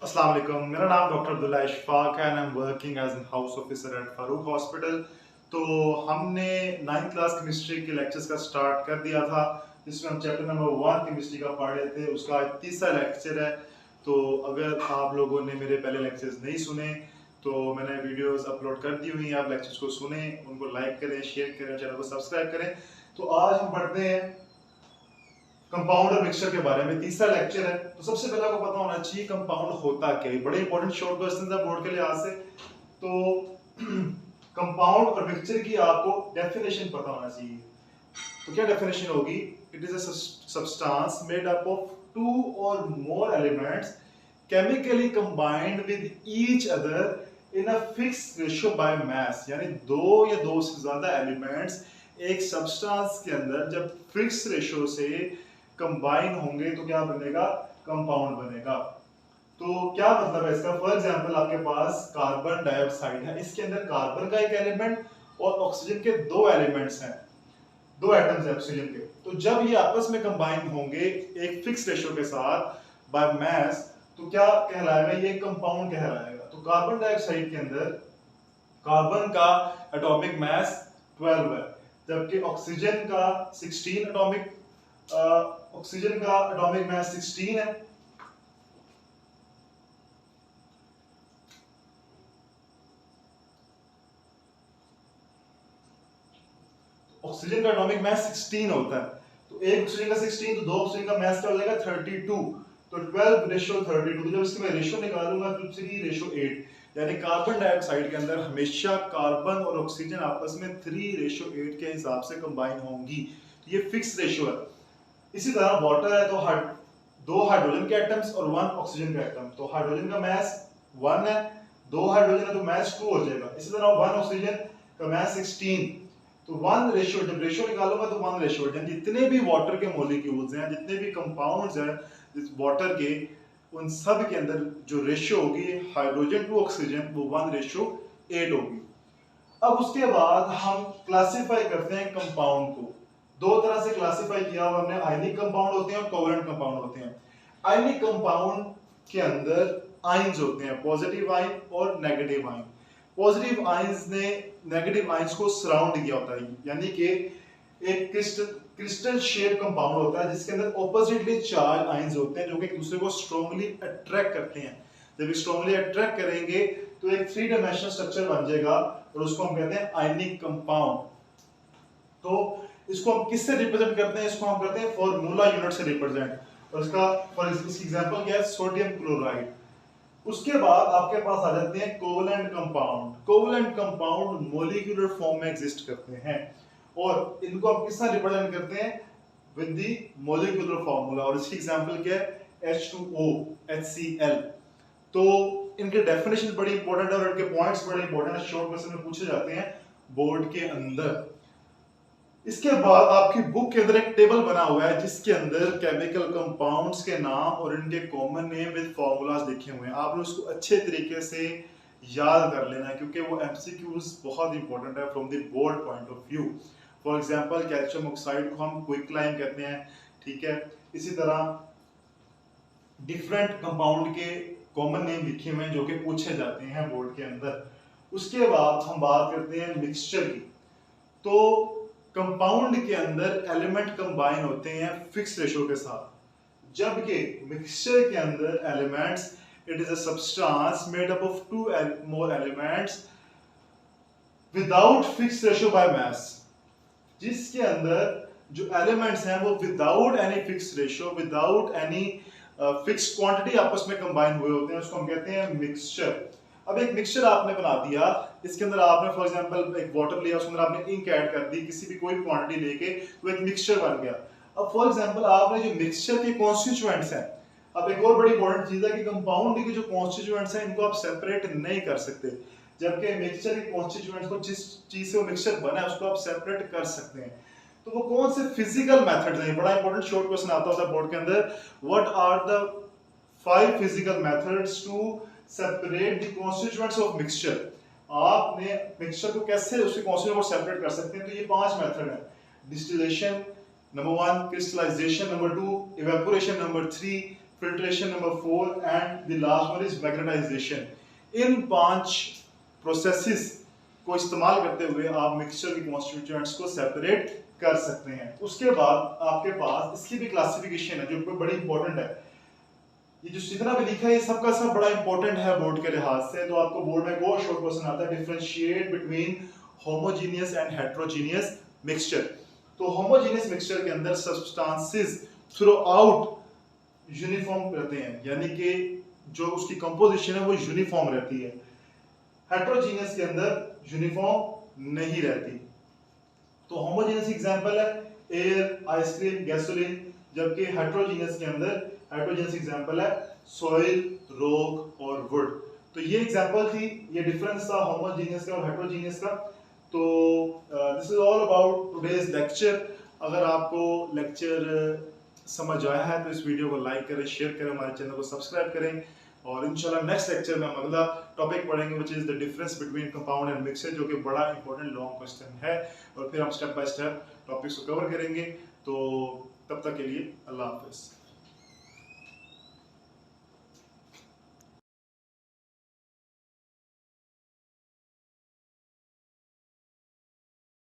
अस्सलाम वालेकुम, मेरा नाम डॉक्टर अब्दुल्ला इशफाक है and I am working as an house officer at Farooq hospital. तो हमने 9th क्लास केमिस्ट्री के लेक्चर्स का स्टार्ट कर दिया था, जिसमें हम चैप्टर नंबर 1 केमिस्ट्री का पढ़ रहे थे। उसका आज तीसरा लेक्चर है। तो अगर आप लोगों ने मेरे पहले लेक्चर्स नहीं सुने तो मैंने वीडियोस अपलोड कर दी हुई हैं, आप लेक्चर्स को सुने, उनको लाइक करें, शेयर करें, चैनल को सब्सक्राइब करें। तो आज हम पढ़ते हैं कंपाउंड और मिक्सचर के बारे में, तीसरा लेक्चर है। तो सबसे पहले आपको पता होना चाहिए कंपाउंड होता क्या है। बड़े इंपॉर्टेंट शॉर्ट क्वेश्चन है बोर्ड के लिहाज से। तो कंपाउंड और मिक्सचर की आपको डेफिनेशन पता होना चाहिए। तो क्या डेफिनेशन होगी? It is a substance made up of two or more elements chemically combined with each other in a fixed ratio by mass. यानी दो या दो से ज्यादा एलिमेंट्स एक सब्सटेंस के अंदर जब फिक्स रेशियो से कंबाइन होंगे तो क्या बनेगा? कंपाउंड बनेगा। तो क्या मतलब है इसका? फॉर एग्जांपल आपके पास कार्बन डाइऑक्साइड है, इसके अंदर कार्बन का एक एलिमेंट और ऑक्सीजन के दो एलिमेंट्स हैं, दो एटम्स हैं ऑक्सीजन के। तो जब ये आपस में कंबाइन होंगे एक फिक्स रेशियो के साथ बाय मास, तो क्या कहलाएगा? ये कंपाउंड कहलाएगा। तो कार्बन डाइऑक्साइड के अंदर कार्बन का एटॉमिक मास 12 है, जबकि ऑक्सीजन का 16 ऑक्सीजन का एटॉमिक मास 16 है। ऑक्सीजन का एटॉमिक मास 16 होता है। तो एक ऑक्सीजन का 16, तो दो ऑक्सीजन का मास क्या हो जाएगा? 32। तो 12 रेशियो 32। तो जब इसकी मैं रेशियो निकालूंगा तो 3 रेशियो 8, यानी कार्बन डाइऑक्साइड के अंदर हमेशा कार्बन और ऑक्सीजन आपस में 3 रेशियो 8 के हिसाब से कंबाइन होंगी। तो ये फिक्स रेशियो है। इसी तरह वाटर है तो दो हाइड्रोजन के एटम्स और 1 ऑक्सीजन का एटम। तो हाइड्रोजन का मास 1 है, दो हाइड्रोजन है तो मास 2 हो जाएगा। इसी तरह 1 ऑक्सीजन का मास 16। तो 1 रेशियो, जब रेशियो निकालूंगा तो 1 रेशियो, यानी जितने भी वाटर के मॉलिक्यूल्स हैं, जितने भी कंपाउंड्स हैं इस वाटर के, उन सब के अंदर जो रेशियो होगी हाइड्रोजन टू ऑक्सीजन वो 1 रेशियो 8 होगी। अब उसके बाद हम क्लासिफाई करते हैं कंपाउंड को। दो तरह से क्लासिफाई किया हुआ हमने, आयनिक कंपाउंड होते हैं और कोवलेंट कंपाउंड होते हैं। आयनिक कंपाउंड के अंदर आयंस होते हैं, पॉजिटिव आयन और नेगेटिव आयन। पॉजिटिव आयंस ने नेगेटिव आयंस को सराउंड किया होता है, यानी कि एक क्रिस्टल शेप कंपाउंड होता है जिसके अंदर ऑपोजिटली चार्ज आयंस होते हैं जो कि एक दूसरे को स्ट्रांगली अट्रैक्ट करते हैं। जब स्ट्रांगली अट्रैक्ट करेंगे तो एक 3 डायमेंशनल स्ट्रक्चर बन जाएगा और उसको हम कहते हैं आयनिक कंपाउंड। तो इसको हम किससे रिप्रेजेंट करते हैं? इसको हम करते हैं फॉर्मूला यूनिट से रिप्रेजेंट। और इसका फॉर एग्जांपल क्या है? Sodium chloride. उसके बाद आपके पास आ जाते हैं covalent compound. Covalent compound molecular form में एग्जिस्ट करते हैं और इनको हम किससे रिप्रेजेंट करते हैं? With the molecular formula. और इसकी एग्जांपल क्या है? H2O, HCl। तो इनके डेफिनेशन बड़ी इंपॉर्टेंट है और इनके पॉइंट्स बड़े इंपॉर्टेंट है, शॉर्ट क्वेश्चन में पूछे जाते हैं बोर्ड के अंदर। इसके बाद आपकी बुक के अंदर एक टेबल बना हुआ है जिसके अंदर केमिकल कंपाउंड्स के नाम और इनके कॉमन नेम विद फार्मूलाज लिखे हुए हैं। आपने उसको अच्छे तरीके से याद कर लेना है क्योंकि वो एमसीक्यूज बहुत इंपॉर्टेंट है from the board point of view. For example calcium oxide को हम क्विकलाइन कहते हैं, ठीक है। इसी तरह डिफरेंट कंपाउंड के कॉमन नेम लिखे हुए हैं जो कि पूछे जाते हैं बोर्ड के अंदर। उसके बाद हम बात करते हैं मिक्सचर की। तो कंपाउंड के अंदर एलिमेंट कंबाइन होते हैं फिक्स रेशियो के साथ, जबकि मिक्सचर के अंदर elements, it is a substance made up of two more elements without fix ratio by mass. जिसके अंदर जो एलिमेंट्स हैं वो without any fix ratio, without any fix quantity आपस में कंबाइन हुए होते हैं, उसको हम कहते हैं मिक्सचर। अब एक मिक्सचर आपने बना दिया, इसके अंदर आपने फॉर एग्जांपल एक वाटर लिया, उसके अंदर आपने इंक ऐड कर दी किसी भी कोई क्वांटिटी लेके, तो एक मिक्सचर बन गया। अब फॉर एग्जांपल आपने जो मिक्सचर के कॉन्स्टिट्यूएंट्स हैं, अब एक और बड़ी इंपॉर्टेंट चीज है कि कंपाउंड के जो कॉन्स्टिट्यूएंट्स हैं इनको आप सेपरेट नहीं कर सकते, जबकि मिक्सचर के कॉन्स्टिट्यूएंट्स को जिस चीज से वो मिक्सचर बना है उसको आप सेपरेट कर सकते हैं। तो वो कौन से फिजिकल मेथड्स हैं? बड़ा इंपॉर्टेंट शॉर्ट क्वेश्चन आता होता है बोर्ड के अंदर, what are the 5 physical methods to separate the constituents of mixture. आपने मिक्सचर को कैसे उसके कॉन्स्टिट्यूएंट को सेपरेट कर सकते हैं? तो ये 5 मेथड है। Distillation number 1, crystallisation number 2, evaporation number 3, filtration number 4 and the last one is magnetization. In 5 processes को इस्तेमाल करते हुए आप मिक्सचर के कॉन्स्टिट्यूएंट्स को सेपरेट कर सकते हैं। उसके बाद आपके पास इसकी भी क्लासिफिकेशन है जो बड़ी इंपॉर्टेंट है। ये जो जितना भी लिखा है ये सबका सब बड़ा इंपॉर्टेंट है बोर्ड के लिहाज से। तो आपको बोर्ड में बहुत शॉर्ट क्वेश्चन आता है, differentiate between homogeneous and heterogeneous mixture. तो होमोजेनियस मिक्सचर के अंदर सब्सटेंसेस थ्रू आउट यूनिफॉर्म रहते हैं, यानी कि जो उसकी कंपोजिशन है वो यूनिफॉर्म रहती है। हेटेरोजेनियस के अंदर यूनिफॉर्म नहीं रहती। तो होमोजेनियस एग्जांपल है एयर, आइसक्रीम, गैसोलीन, जबकि हेटेरोजेनियस के अंदर हेटेरोजेनियस एग्जांपल है सॉइल, रॉक और वुड। तो ये एग्जांपल थी, ये डिफरेंस था होमोजेनियस का और हेटेरोजेनियस का। तो this is all about today's lecture. अगर आपको लेक्चर समझ आया है तो इस वीडियो को लाइक करें, शेयर करें, हमारे चैनल को सब्सक्राइब करें और इंशाल्लाह नेक्स्ट लेक्चर में हम अगला टॉपिक पढ़ेंगे which is the difference between compound and mixer, जो कि बड़ा इंपॉर्टेंट लॉन्ग क्वेश्चन है। और फिर हम स्टेप बाय स्टेप टॉपिक्स को कवर करेंगे। तो तब तक के लिए अल्लाह हाफिज़।